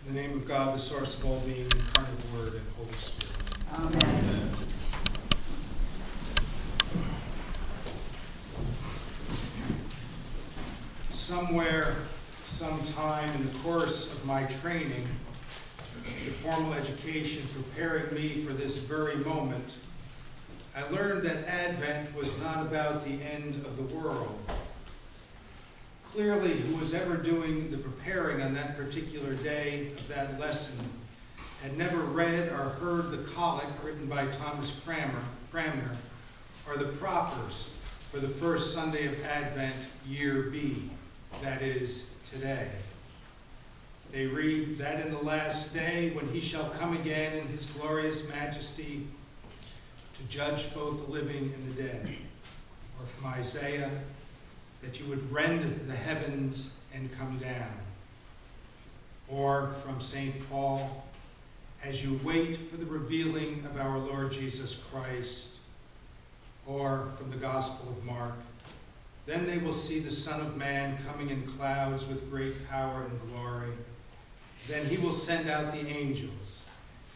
In the name of God, the source of all being, incarnate Word, and Holy Spirit. Amen. Somewhere, sometime in the course of my training, the formal education preparing me for this very moment, I learned that Advent was not about the end of the world. Clearly, who was ever doing the preparing on that particular day of that lesson had never read or heard the collect written by Thomas Cranmer, or the propers for the first Sunday of Advent, Year B, that is, today. They read that in the last day, when he shall come again in his glorious majesty to judge both the living and the dead. Or from Isaiah, that you would rend the heavens and come down. Or from St. Paul, as you wait for the revealing of our Lord Jesus Christ. Or from the Gospel of Mark, then they will see the Son of Man coming in clouds with great power and glory. Then he will send out the angels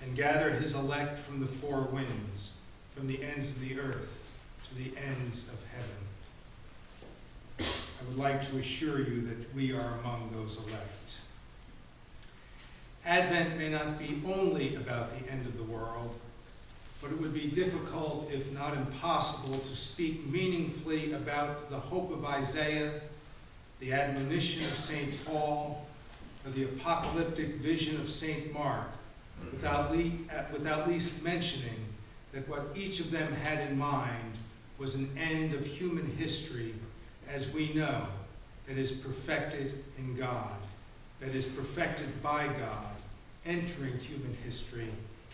and gather his elect from the four winds, from the ends of the earth to the ends of heaven. I would like to assure you that we are among those elect. Advent may not be only about the end of the world, but it would be difficult, if not impossible, to speak meaningfully about the hope of Isaiah, the admonition of St. Paul, or the apocalyptic vision of St. Mark, without least mentioning that what each of them had in mind was an end of human history as we know, that is perfected in God, that is perfected by God, entering human history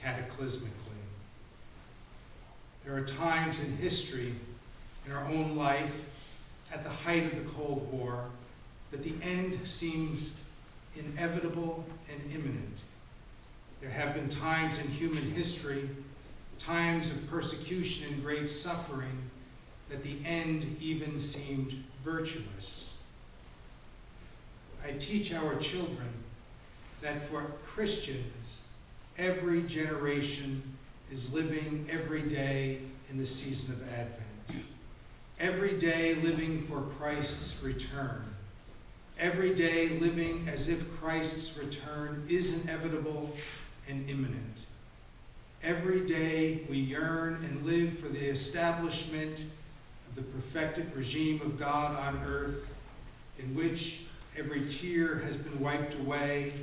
cataclysmically. There are times in history, in our own life, at the height of the Cold War, that the end seems inevitable and imminent. There have been times in human history, times of persecution and great suffering, that the end even seemed virtuous. I teach our children that for Christians, every generation is living every day in the season of Advent. Every day living for Christ's return. Every day living as if Christ's return is inevitable and imminent. Every day we yearn and live for the establishment of the perfected regime of God on earth, in which every tear has been wiped away,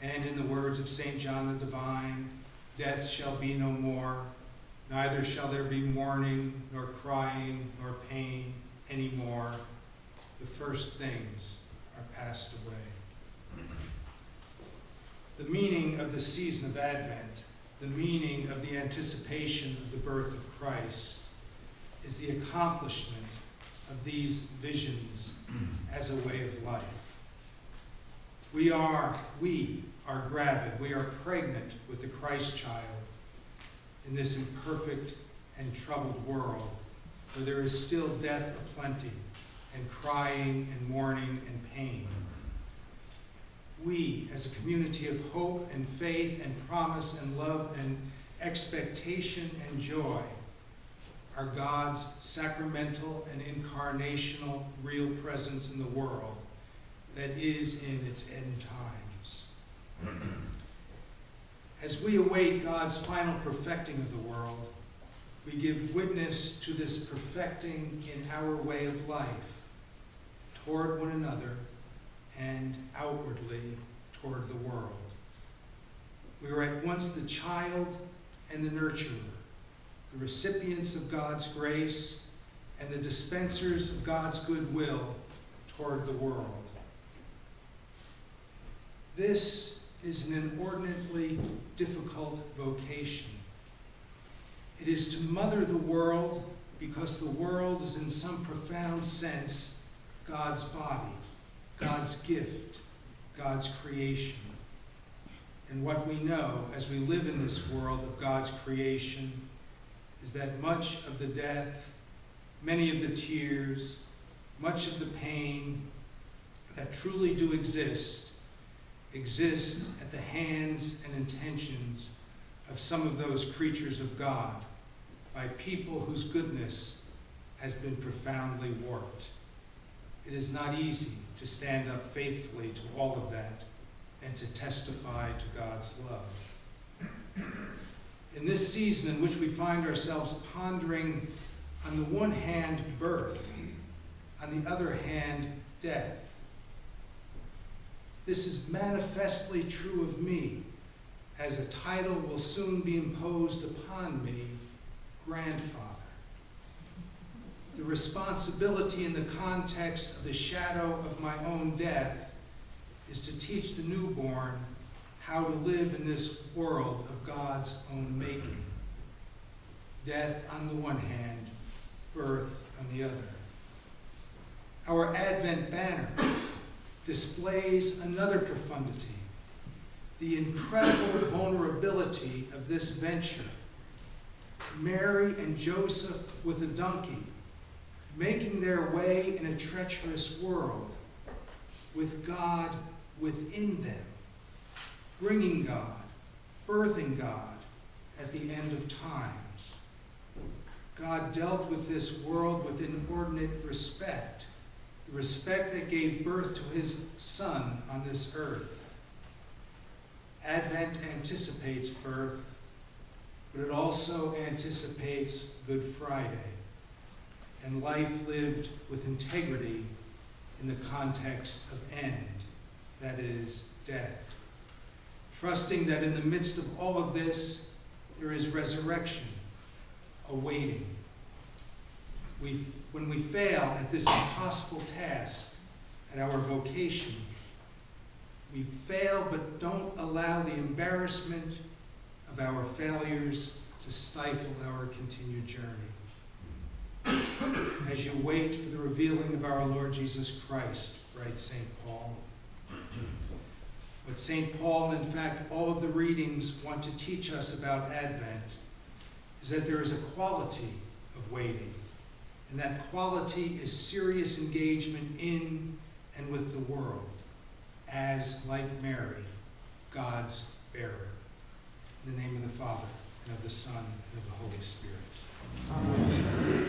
and in the words of St. John the Divine, death shall be no more, neither shall there be mourning, nor crying, nor pain any more. The first things are passed away. The meaning of the season of Advent, the meaning of the anticipation of the birth of Christ, is the accomplishment of these visions as a way of life. We are gravid, we are pregnant with the Christ child in this imperfect and troubled world where there is still death aplenty and crying and mourning and pain. We, as a community of hope and faith and promise and love and expectation and joy, are God's sacramental and incarnational real presence in the world that is in its end times. As we await God's final perfecting of the world, we give witness to this perfecting in our way of life, toward one another and outwardly toward the world. We are at once the child and the nurturer, the recipients of God's grace and the dispensers of God's goodwill toward the world. This is an inordinately difficult vocation. It is to mother the world because the world is in some profound sense God's body, God's gift, God's creation. And what we know as we live in this world of God's creation is that much of the death, many of the tears, much of the pain that truly do exist exist at the hands and intentions of some of those creatures of God by people whose goodness has been profoundly warped. It is not easy to stand up faithfully to all of that and to testify to God's love. In this season in which we find ourselves pondering, on the one hand, birth, on the other hand, death, this is manifestly true of me, as a title will soon be imposed upon me, grandfather. The responsibility in the context of the shadow of my own death is to teach the newborn how to live in this world of God's own making. Death on the one hand, birth on the other. Our Advent banner displays another profundity, the incredible vulnerability of this venture. Mary and Joseph with a donkey, making their way in a treacherous world, with God within them, bringing God, birthing God at the end of times. God dealt with this world with inordinate respect, the respect that gave birth to his Son on this earth. Advent anticipates birth, but it also anticipates Good Friday and life lived with integrity in the context of end, that is, death. Trusting that in the midst of all of this, there is resurrection awaiting. When we fail at this impossible task, at our vocation, we fail but don't allow the embarrassment of our failures to stifle our continued journey. As you wait for the revealing of our Lord Jesus Christ, writes St. Paul. What St. Paul, and in fact all of the readings, want to teach us about Advent is that there is a quality of waiting, and that quality is serious engagement in and with the world, as, like Mary, God's bearer. In the name of the Father, and of the Son, and of the Holy Spirit. Amen.